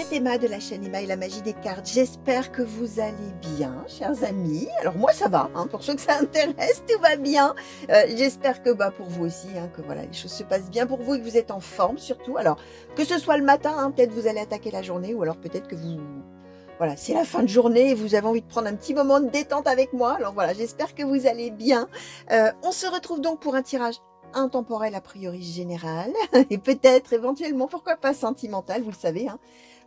c'est Emma de la chaîne Emma et la magie des cartes. J'espère que vous allez bien, chers amis. Alors moi ça va, hein, pour ceux que ça intéresse, tout va bien. J'espère que pour vous aussi, hein, que voilà, les choses se passent bien pour vous et que vous êtes en forme surtout. Alors que ce soit le matin, hein, peut-être vous allez attaquer la journée, ou alors peut-être que vous... Voilà, c'est la fin de journée et vous avez envie de prendre un petit moment de détente avec moi. Alors voilà, j'espère que vous allez bien. On se retrouve donc pour un tirage intemporel a priori général et peut-être éventuellement, pourquoi pas sentimental, vous le savez, hein,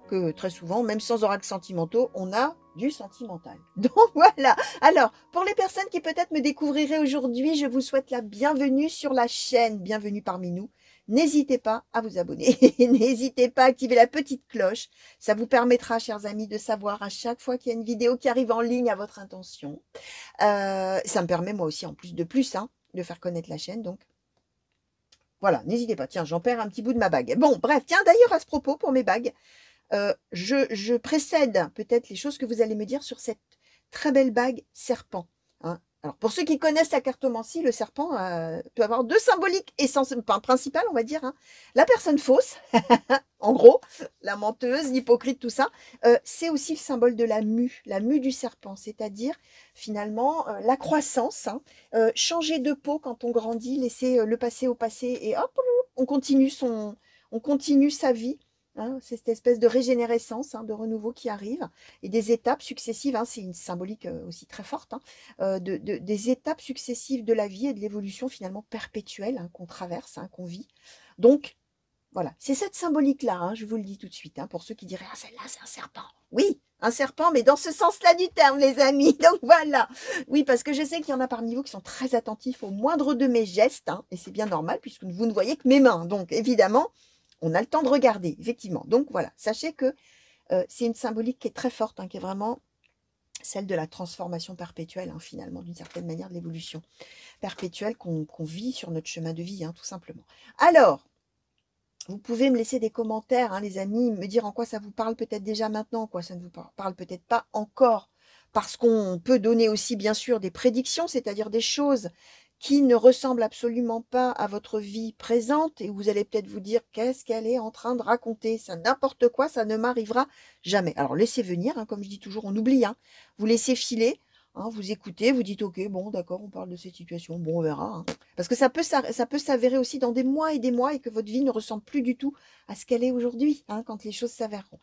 que très souvent, même sans oracle sentimentaux, on a du sentimental. Donc voilà. Alors, pour les personnes qui peut-être me découvriraient aujourd'hui, je vous souhaite la bienvenue sur la chaîne, bienvenue parmi nous. N'hésitez pas à vous abonner, n'hésitez pas à activer la petite cloche, ça vous permettra, chers amis, de savoir à chaque fois qu'il y a une vidéo qui arrive en ligne à votre intention. Ça me permet moi aussi, en plus, hein, de faire connaître la chaîne, donc voilà, n'hésitez pas. Tiens, j'en perds un petit bout de ma bague. Bon, bref, tiens, d'ailleurs, à ce propos, pour mes bagues, je précède peut-être les choses que vous allez me dire sur cette très belle bague serpent. Hein. Alors, pour ceux qui connaissent la cartomancie, le serpent peut avoir deux symboliques principales, on va dire. Hein. La personne fausse, en gros, la menteuse, l'hypocrite, tout ça. C'est aussi le symbole de la mue du serpent, c'est-à-dire finalement la croissance. Hein. Changer de peau quand on grandit, laisser le passé au passé et hop, on continue sa vie. Hein, c'est cette espèce de régénérescence, hein, de renouveau qui arrive, et des étapes successives, hein, c'est une symbolique aussi très forte, hein, des étapes successives de la vie et de l'évolution finalement perpétuelle, hein, qu'on traverse, hein, qu'on vit. Donc, voilà, c'est cette symbolique-là, hein, je vous le dis tout de suite, hein, pour ceux qui diraient « Ah, celle-là, c'est un serpent ». Oui, un serpent, mais dans ce sens-là du terme, les amis. Donc voilà. Oui, parce que je sais qu'il y en a parmi vous qui sont très attentifs au moindre de mes gestes, hein, et c'est bien normal, puisque vous ne voyez que mes mains. Donc, évidemment, on a le temps de regarder, effectivement. Donc voilà, sachez que c'est une symbolique qui est très forte, hein, qui est vraiment celle de la transformation perpétuelle, hein, finalement, d'une certaine manière, de l'évolution perpétuelle qu'on vit sur notre chemin de vie, hein, tout simplement. Alors, vous pouvez me laisser des commentaires, hein, les amis, me dire en quoi ça vous parle peut-être déjà maintenant, en quoi ça ne vous parle peut-être pas encore, parce qu'on peut donner aussi, bien sûr, des prédictions, c'est-à-dire des choses qui ne ressemblent absolument pas à votre vie présente, et vous allez peut-être vous dire, qu'est-ce qu'elle est en train de raconter? Ça n'importe quoi, ça ne m'arrivera jamais. Alors, laissez venir, hein, comme je dis toujours, on oublie, hein, vous laissez filer, hein, vous écoutez, vous dites, ok, bon, d'accord, on parle de cette situation, bon, on verra, hein. Parce que ça peut s'avérer aussi dans des mois et que votre vie ne ressemble plus du tout à ce qu'elle est aujourd'hui, hein, quand les choses s'avèreront.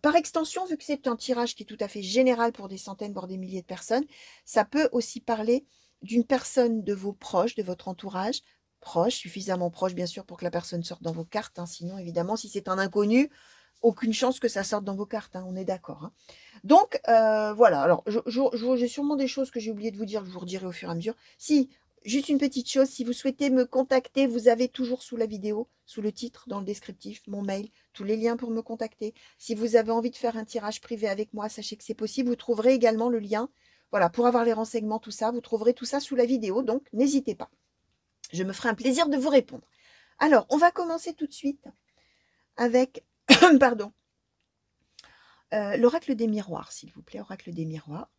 Par extension, vu que c'est un tirage qui est tout à fait général pour des centaines, voire des milliers de personnes, ça peut aussi parler d'une personne de vos proches, de votre entourage, proche, suffisamment proche bien sûr pour que la personne sorte dans vos cartes, hein, sinon évidemment si c'est un inconnu, aucune chance que ça sorte dans vos cartes, hein, on est d'accord. Hein. Donc voilà, alors j'ai sûrement des choses que j'ai oublié de vous dire, je vous redirai au fur et à mesure. Si, juste une petite chose, si vous souhaitez me contacter, vous avez toujours sous la vidéo, sous le titre, dans le descriptif, mon mail, tous les liens pour me contacter. Si vous avez envie de faire un tirage privé avec moi, sachez que c'est possible. Vous trouverez également le lien, voilà, pour avoir les renseignements, tout ça. Vous trouverez tout ça sous la vidéo, donc n'hésitez pas. Je me ferai un plaisir de vous répondre. Alors, on va commencer tout de suite avec, pardon, l'oracle des miroirs, s'il vous plaît, oracle des miroirs.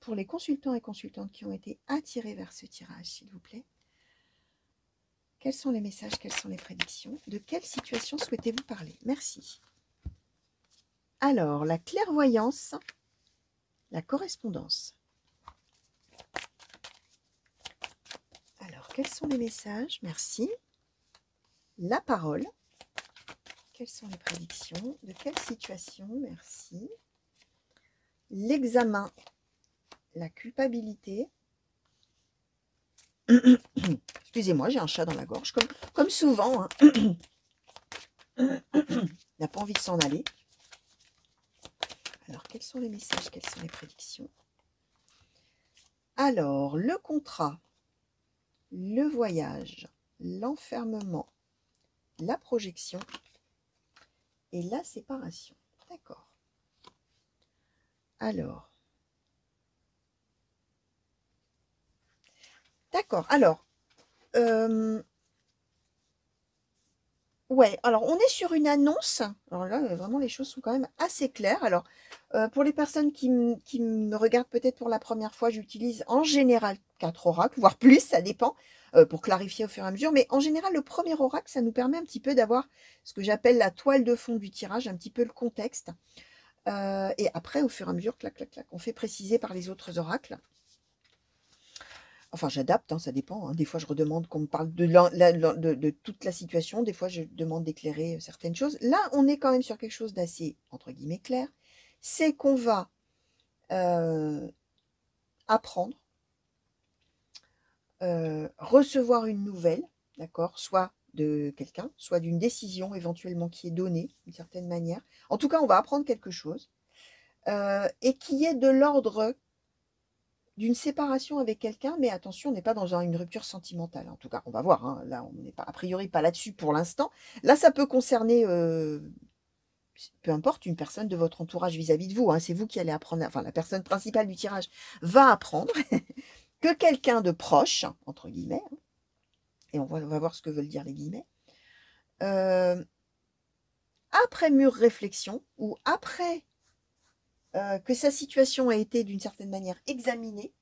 Pour les consultants et consultantes qui ont été attirés vers ce tirage, s'il vous plaît. Quels sont les messages, quelles sont les prédictions? De quelle situation souhaitez-vous parler? Merci. Alors, la clairvoyance, la correspondance. Alors, quels sont les messages? Merci. La parole. Quelles sont les prédictions? De quelle situation? Merci. L'examen. La culpabilité. Excusez-moi, j'ai un chat dans la gorge, comme souvent. Hein. Il n'a pas envie de s'en aller. Alors, quels sont les messages? Quelles sont les prédictions? Alors, le contrat, le voyage, l'enfermement, la projection et la séparation. D'accord. Alors. D'accord. Alors. Ouais, alors on est sur une annonce. Alors là, vraiment, les choses sont quand même assez claires. Alors, pour les personnes qui me regardent peut-être pour la première fois, j'utilise en général 4 oracles, voire plus, ça dépend, pour clarifier au fur et à mesure. Mais en général, le premier oracle, ça nous permet un petit peu d'avoir ce que j'appelle la toile de fond du tirage, un petit peu le contexte. Et après, au fur et à mesure, clac, clac, clac, on fait préciser par les autres oracles. Enfin, j'adapte, hein, ça dépend, hein. Des fois, je redemande qu'on me parle de toute la situation. Des fois, je demande d'éclairer certaines choses. Là, on est quand même sur quelque chose d'assez, entre guillemets, clair. C'est qu'on va euh, apprendre, recevoir une nouvelle, d'accord, soit de quelqu'un, soit d'une décision éventuellement qui est donnée d'une certaine manière. En tout cas, on va apprendre quelque chose et qui est de l'ordre d'une séparation avec quelqu'un, mais attention, on n'est pas dans une rupture sentimentale. En tout cas, on va voir, hein. Là, on n'est pas, a priori pas là-dessus pour l'instant. Là, ça peut concerner, peu importe, une personne de votre entourage vis-à-vis de vous, hein. C'est vous qui allez apprendre, enfin, la personne principale du tirage va apprendre que quelqu'un de proche, entre guillemets, hein, et on va voir ce que veulent dire les guillemets, euh, après mûre réflexion, ou après que sa situation a été d'une certaine manière examinée,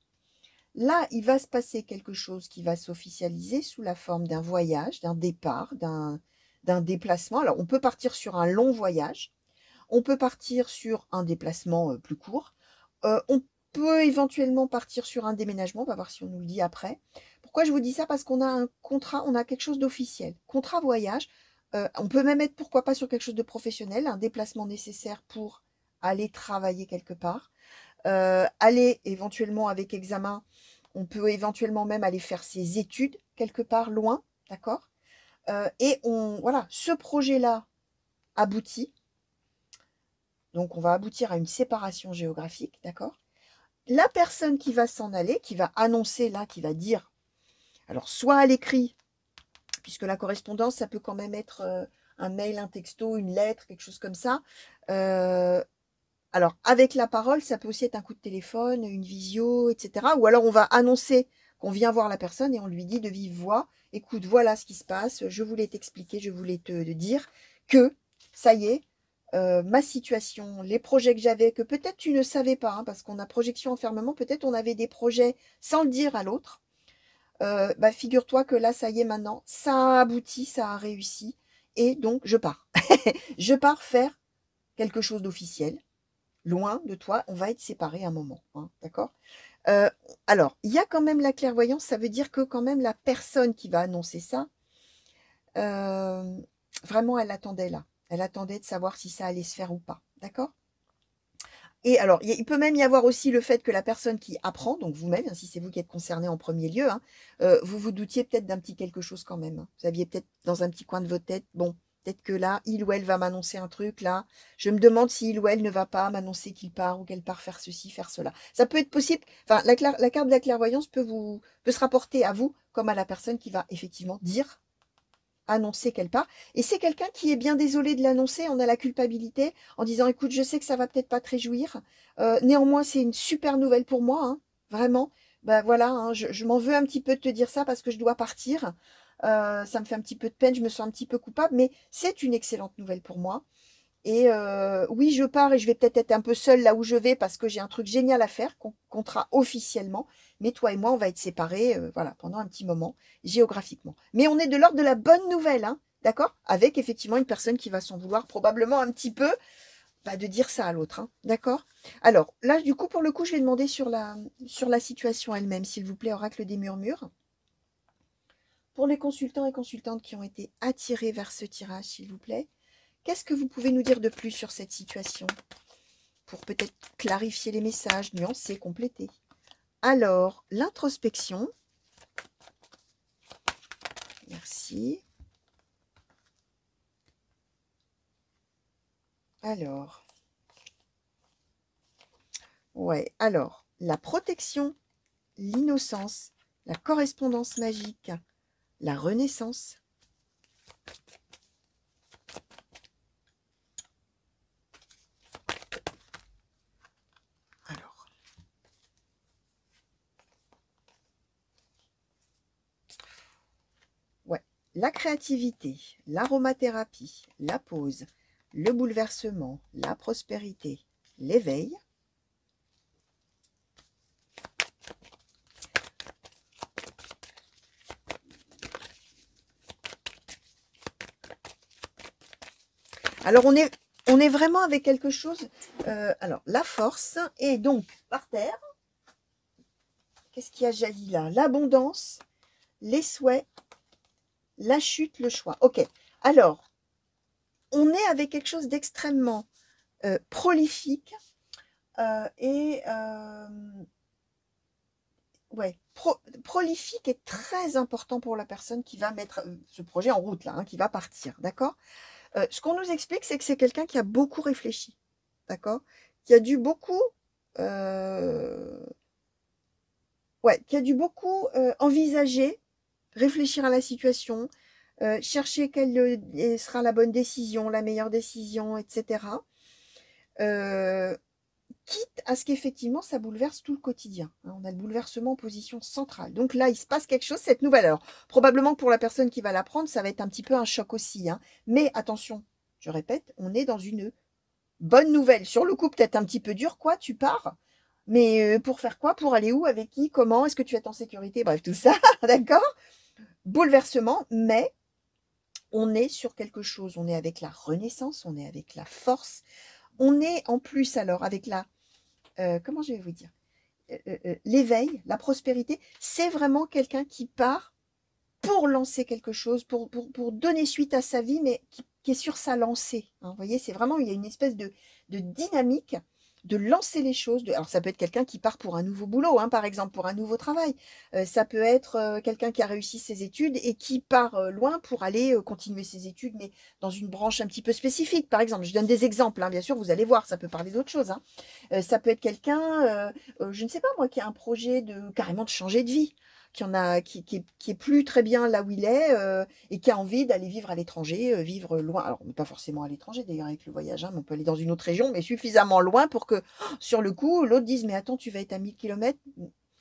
là, il va se passer quelque chose qui va s'officialiser sous la forme d'un voyage, d'un départ, d'un déplacement. Alors, on peut partir sur un long voyage, on peut partir sur un déplacement plus court, on peut éventuellement partir sur un déménagement, on va voir si on nous le dit après. Pourquoi je vous dis ça? Parce qu'on a un contrat, on a quelque chose d'officiel. Contrat voyage, on peut même être, pourquoi pas, sur quelque chose de professionnel, un déplacement nécessaire pour aller travailler quelque part. Aller éventuellement avec examen, on peut éventuellement même aller faire ses études quelque part loin, d'accord. Et voilà, ce projet-là aboutit, donc on va aboutir à une séparation géographique, d'accord. La personne qui va s'en aller, qui va annoncer là, qui va dire, alors soit à l'écrit, puisque la correspondance, ça peut quand même être un mail, un texto, une lettre, quelque chose comme ça. Alors, avec la parole, ça peut aussi être un coup de téléphone, une visio, etc. Ou alors, on va annoncer qu'on vient voir la personne et on lui dit de vive voix, écoute, voilà ce qui se passe, je voulais t'expliquer, je voulais te dire que, ça y est, ma situation, les projets que j'avais, que peut-être tu ne savais pas, hein, parce qu'on a projection enfermement, peut-être on avait des projets sans le dire à l'autre. Bah, figure-toi que là, ça y est maintenant, ça a abouti, ça a réussi, et donc je pars. Je pars faire quelque chose d'officiel loin de toi, on va être séparés un moment, hein, d'accord. euh, alors, il y a quand même la clairvoyance, ça veut dire que quand même la personne qui va annoncer ça, euh, vraiment, elle attendait là. Elle attendait de savoir si ça allait se faire ou pas, d'accord. Et alors, il peut même y avoir aussi le fait que la personne qui apprend, donc vous-même, hein, si c'est vous qui êtes concerné en premier lieu, hein, vous vous doutiez peut-être d'un petit quelque chose quand même, hein. Vous aviez peut-être dans un petit coin de votre tête, bon, peut-être que là, il ou elle va m'annoncer un truc, là. Je me demande si il ou elle ne va pas m'annoncer qu'il part ou qu'elle part faire ceci, faire cela. Ça peut être possible. Enfin, la carte de la clairvoyance peut se rapporter à vous comme à la personne qui va effectivement dire, annoncer qu'elle part. Et c'est quelqu'un qui est bien désolé de l'annoncer, on a la culpabilité, en disant, écoute, je sais que ça va peut-être pas te réjouir, néanmoins, c'est une super nouvelle pour moi, hein, vraiment. Ben voilà, hein, je m'en veux un petit peu de te dire ça parce que je dois partir. Ça me fait un petit peu de peine, je me sens un petit peu coupable, mais c'est une excellente nouvelle pour moi. Et oui, je pars et je vais peut-être être un peu seule là où je vais parce que j'ai un truc génial à faire, contrat officiellement. Mais toi et moi, on va être séparés, voilà, pendant un petit moment, géographiquement. Mais on est de l'ordre de la bonne nouvelle, hein, d'accord? Avec effectivement une personne qui va s'en vouloir probablement un petit peu, bah, de dire ça à l'autre, hein, d'accord? Alors là, du coup, pour le coup, je vais demander sur la situation elle-même, s'il vous plaît, oracle des murmures. Pour les consultants et consultantes qui ont été attirés vers ce tirage, s'il vous plaît, qu'est-ce que vous pouvez nous dire de plus sur cette situation? Pour peut-être clarifier les messages, nuancer, compléter. Alors, l'introspection. Merci. Alors, ouais, alors, la protection, l'innocence, la correspondance magique, la renaissance. Alors, ouais, la créativité, l'aromathérapie, la pause, le bouleversement, la prospérité, l'éveil. Alors, on est vraiment avec quelque chose. Alors, la force. Et donc, par terre, qu'est-ce qui a jailli là? L'abondance, les souhaits, la chute, le choix. Ok. Alors, on est avec quelque chose d'extrêmement prolifique ouais, prolifique est très important pour la personne qui va mettre ce projet en route là, hein, qui va partir, d'accord? Ce qu'on nous explique, c'est que c'est quelqu'un qui a beaucoup réfléchi, d'accord? Qui a dû beaucoup, ouais, qui a dû beaucoup envisager, réfléchir à la situation, chercher quelle sera la bonne décision, la meilleure décision, etc. Quitte à ce qu'effectivement ça bouleverse tout le quotidien. On a le bouleversement en position centrale. Donc là, il se passe quelque chose, cette nouvelle. Alors, probablement pour la personne qui va l'apprendre, ça va être un petit peu un choc aussi. Hein. Mais attention, je répète, on est dans une bonne nouvelle. Sur le coup, peut-être un petit peu dur, quoi, tu pars. Mais pour faire quoi? Pour aller où? Avec qui? Comment? Est-ce que tu es en sécurité? Bref, tout ça, d'accord? Bouleversement, mais on est sur quelque chose. On est avec la renaissance, on est avec la force. On est en plus alors avec la comment je vais vous dire, l'éveil, la prospérité, c'est vraiment quelqu'un qui part pour lancer quelque chose, pour donner suite à sa vie, mais qui est sur sa lancée. Hein, vous voyez, c'est vraiment, il y a une espèce de dynamique de lancer les choses. Alors, ça peut être quelqu'un qui part pour un nouveau boulot, hein, par exemple, pour un nouveau travail. Ça peut être quelqu'un qui a réussi ses études et qui part loin pour aller continuer ses études, mais dans une branche un petit peu spécifique, par exemple. Je donne des exemples, hein, bien sûr, vous allez voir, ça peut parler d'autre chose. Hein. Ça peut être quelqu'un, je ne sais pas moi, qui a un projet de carrément de changer de vie qui est plus très bien là où il est et qui a envie d'aller vivre à l'étranger, vivre loin. Alors, on n'est pas forcément à l'étranger d'ailleurs avec le voyage, hein, mais on peut aller dans une autre région, mais suffisamment loin pour que, sur le coup, l'autre dise, mais attends, tu vas être à 1000 km.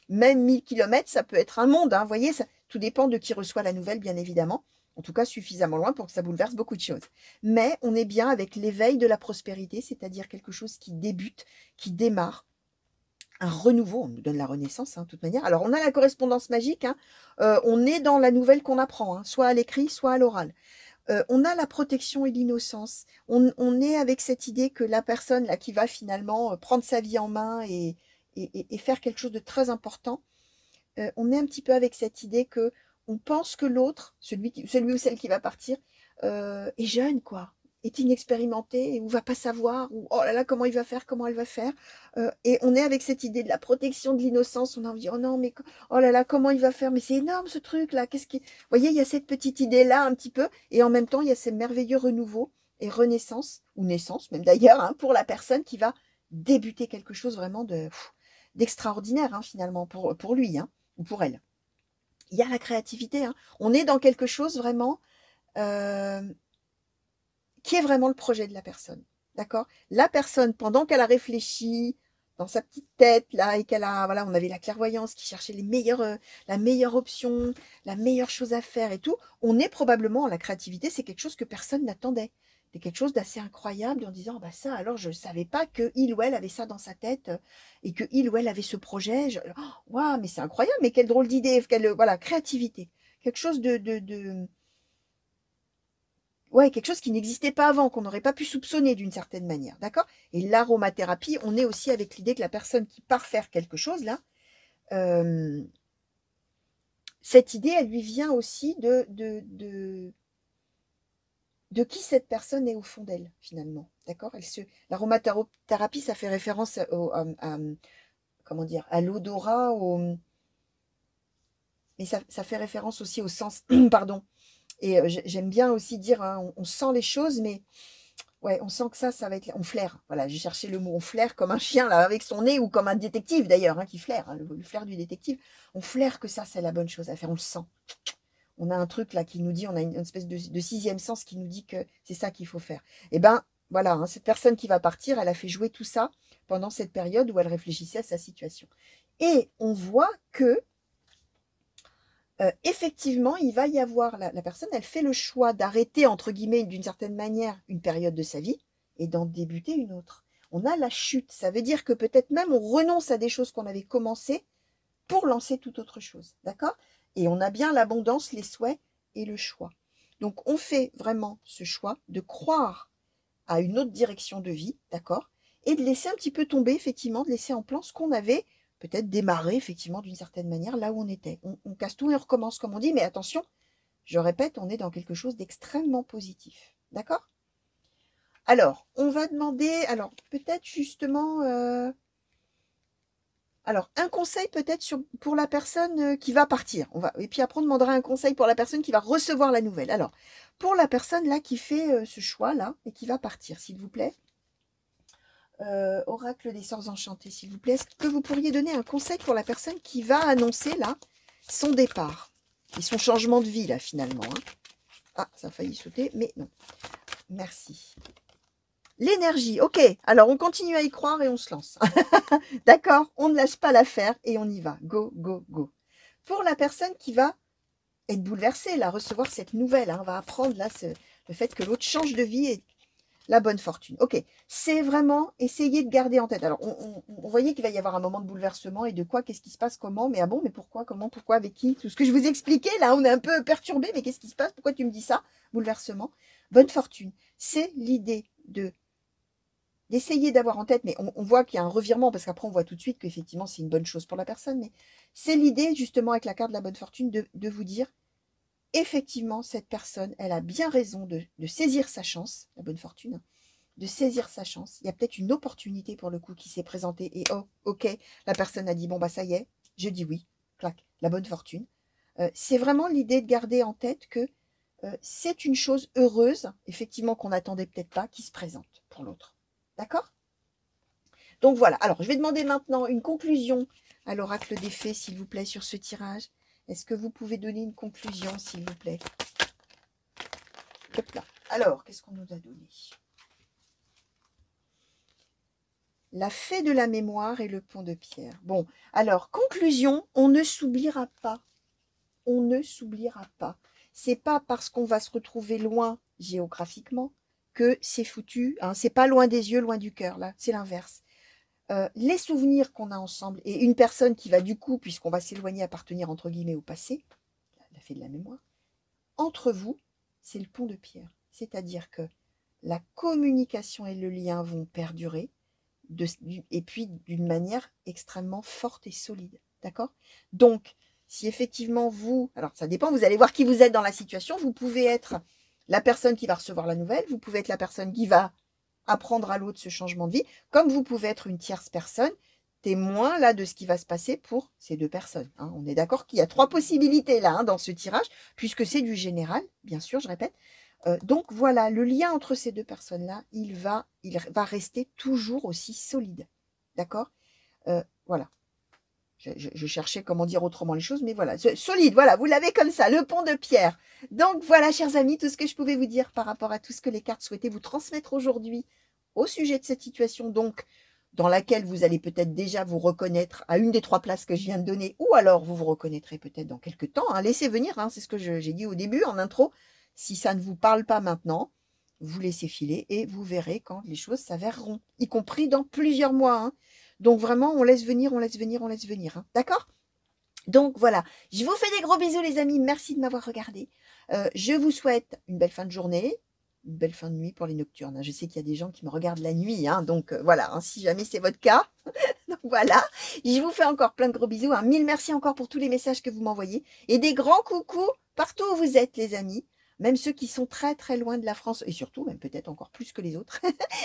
Même 1000 km, ça peut être un monde. Hein, vous voyez, ça, tout dépend de qui reçoit la nouvelle, bien évidemment. En tout cas, suffisamment loin pour que ça bouleverse beaucoup de choses. Mais on est bien avec l'éveil de la prospérité, c'est-à-dire quelque chose qui débute, qui démarre, un renouveau, on nous donne la renaissance, hein, de toute manière. Alors, on a la correspondance magique, hein, on est dans la nouvelle qu'on apprend, hein, soit à l'écrit, soit à l'oral. On a la protection et l'innocence. On est avec cette idée que la personne là qui va finalement prendre sa vie en main et faire quelque chose de très important, on est un petit peu avec cette idée que on pense que l'autre, celui ou celle qui va partir, est jeune, quoi, est inexpérimenté, ou va pas savoir, ou oh là là, comment il va faire, comment elle va faire. Et on est avec cette idée de la protection de l'innocence. On a envie de dire, oh non, mais oh là là, comment il va faire, mais c'est énorme ce truc-là. Qu'est-ce qui. Vous voyez, il y a cette petite idée-là un petit peu, et en même temps, il y a ces merveilleux renouveaux et renaissance, ou naissance même d'ailleurs, hein, pour la personne qui va débuter quelque chose vraiment d'extraordinaire, hein, finalement, pour lui. Hein ou pour elle. Il y a la créativité. Hein. On est dans quelque chose vraiment euh, qui est vraiment le projet de la personne. D'accord. La personne, pendant qu'elle a réfléchi dans sa petite tête, là, et qu'elle a, voilà, on avait la clairvoyance qui cherchait la meilleure option, la meilleure chose à faire et tout, on est probablement, la créativité, c'est quelque chose que personne n'attendait. C'est quelque chose d'assez incroyable en disant, bah ça, alors je ne savais pas que il ou elle avait ça dans sa tête et que il ou elle avait ce projet. Waouh, mais c'est incroyable, mais quelle drôle d'idée, voilà, créativité. Quelque chose ouais, quelque chose qui n'existait pas avant, qu'on n'aurait pas pu soupçonner d'une certaine manière, d'accord? Et l'aromathérapie, on est aussi avec l'idée que la personne qui part faire quelque chose, là, cette idée, elle lui vient aussi de qui cette personne est au fond d'elle, finalement, d'accord? L'aromathérapie, ça fait référence comment dire, à l'odorat, mais ça fait référence aussi au sens, pardon. Et j'aime bien aussi dire, hein, on sent les choses, mais ouais, on sent que ça va être. On flaire. Voilà, j'ai cherché le mot. On flaire comme un chien, là, avec son nez, ou comme un détective, d'ailleurs, hein, qui flaire, hein, le flair du détective. On flaire que ça, c'est la bonne chose à faire. On le sent. On a un truc, là, qui nous dit, on a une espèce de sixième sens qui nous dit que c'est ça qu'il faut faire. Et ben, voilà, hein, cette personne qui va partir, elle a fait jouer tout ça pendant cette période où elle réfléchissait à sa situation. Et on voit que effectivement, il va y avoir, la personne, elle fait le choix d'arrêter, entre guillemets, d'une certaine manière, une période de sa vie et d'en débuter une autre. On a la chute, ça veut dire que peut-être même on renonce à des choses qu'on avait commencées pour lancer toute autre chose, d'accord? Et on a bien l'abondance, les souhaits et le choix. Donc on fait vraiment ce choix de croire à une autre direction de vie, d'accord? Et de laisser un petit peu tomber, effectivement, de laisser en plan ce qu'on avait peut-être démarré, effectivement, d'une certaine manière, là où on était. On casse tout et on recommence, comme on dit, mais attention, je répète, on est dans quelque chose d'extrêmement positif, d'accord? Alors, on va demander, alors peut-être justement, alors un conseil peut-être pour la personne qui va partir. Et puis après on demandera un conseil pour la personne qui va recevoir la nouvelle. Alors, pour la personne là qui fait ce choix là et qui va partir, s'il vous plaît, oracle des sorts enchantés, s'il vous plaît, est-ce que vous pourriez donner un conseil pour la personne qui va annoncer là son départ et son changement de vie là finalement, hein? Ah, ça a failli sauter, mais non. Merci. L'énergie, ok. Alors, on continue à y croire et on se lance. D'accord? On ne lâche pas l'affaire et on y va. Go, go, go. Pour la personne qui va être bouleversée, là, recevoir cette nouvelle, hein, on va apprendre là le fait que l'autre change de vie et la bonne fortune. Ok, c'est vraiment essayer de garder en tête. Alors, on voyait qu'il va y avoir un moment de bouleversement et de quoi, qu'est-ce qui se passe, comment, mais ah bon, mais pourquoi, comment, pourquoi, avec qui? Tout ce que je vous expliquais, là, on est un peu perturbé, mais qu'est-ce qui se passe? Pourquoi tu me dis ça? Bouleversement. Bonne fortune. C'est l'idée d'essayer d'avoir en tête, mais on voit qu'il y a un revirement, parce qu'après on voit tout de suite qu'effectivement c'est une bonne chose pour la personne, mais c'est l'idée justement avec la carte de la bonne fortune de vous dire, effectivement cette personne, elle a bien raison de saisir sa chance, la bonne fortune, de saisir sa chance. Il y a peut-être une opportunité pour le coup qui s'est présentée et oh, ok, la personne a dit, bon bah ça y est, je dis oui, clac, la bonne fortune. C'est vraiment l'idée de garder en tête que c'est une chose heureuse, effectivement qu'on n'attendait peut-être pas, qui se présente pour l'autre. D'accord? Donc voilà. Alors, je vais demander maintenant une conclusion à l'oracle des fées, s'il vous plaît, sur ce tirage. Est-ce que vous pouvez donner une conclusion, s'il vous plaît? Hop là. Alors, qu'est-ce qu'on nous a donné? La fée de la mémoire et le pont de pierre. Bon, alors, conclusion, on ne s'oubliera pas. On ne s'oubliera pas. C'est pas parce qu'on va se retrouver loin géographiquement que c'est foutu. Hein. C'est pas loin des yeux, loin du cœur, là. C'est l'inverse. Les souvenirs qu'on a ensemble et une personne qui va du coup, puisqu'on va s'éloigner, appartenir entre guillemets au passé, la fée de la mémoire, entre vous, c'est le pont de pierre. C'est-à-dire que la communication et le lien vont perdurer et puis d'une manière extrêmement forte et solide. D'accord? Donc, si effectivement vous, alors ça dépend, vous allez voir qui vous êtes dans la situation, vous pouvez être la personne qui va recevoir la nouvelle, vous pouvez être la personne qui va apprendre à l'autre ce changement de vie, comme vous pouvez être une tierce personne, témoin là de ce qui va se passer pour ces deux personnes. Hein. On est d'accord qu'il y a trois possibilités là hein, dans ce tirage, puisque c'est du général, bien sûr, je répète. Donc voilà, le lien entre ces deux personnes-là, il va rester toujours aussi solide. D'accord? Voilà. Je cherchais comment dire autrement les choses, mais voilà, solide, voilà, vous l'avez comme ça, le pont de pierre. Donc voilà, chers amis, tout ce que je pouvais vous dire par rapport à tout ce que les cartes souhaitaient vous transmettre aujourd'hui au sujet de cette situation, donc dans laquelle vous allez peut-être déjà vous reconnaître à une des trois places que je viens de donner, ou alors vous vous reconnaîtrez peut-être dans quelques temps. Hein, laissez venir, hein, c'est ce que j'ai dit au début en intro. Si ça ne vous parle pas maintenant, vous laissez filer et vous verrez quand les choses s'avèreront, y compris dans plusieurs mois. Hein. Donc vraiment, on laisse venir, on laisse venir, on laisse venir. Hein. D'accord? Donc voilà, je vous fais des gros bisous les amis, merci de m'avoir regardé. Je vous souhaite une belle fin de journée, une belle fin de nuit pour les nocturnes. Hein. Je sais qu'il y a des gens qui me regardent la nuit, hein, donc voilà, hein, si jamais c'est votre cas. Donc voilà, je vous fais encore plein de gros bisous. Hein. Mille merci encore pour tous les messages que vous m'envoyez. Et des grands coucous partout où vous êtes les amis. Même ceux qui sont très très loin de la France, et surtout, même peut-être encore plus que les autres,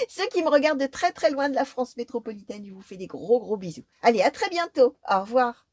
ceux qui me regardent de très très loin de la France métropolitaine, je vous fais des gros gros bisous. Allez, à très bientôt. Au revoir.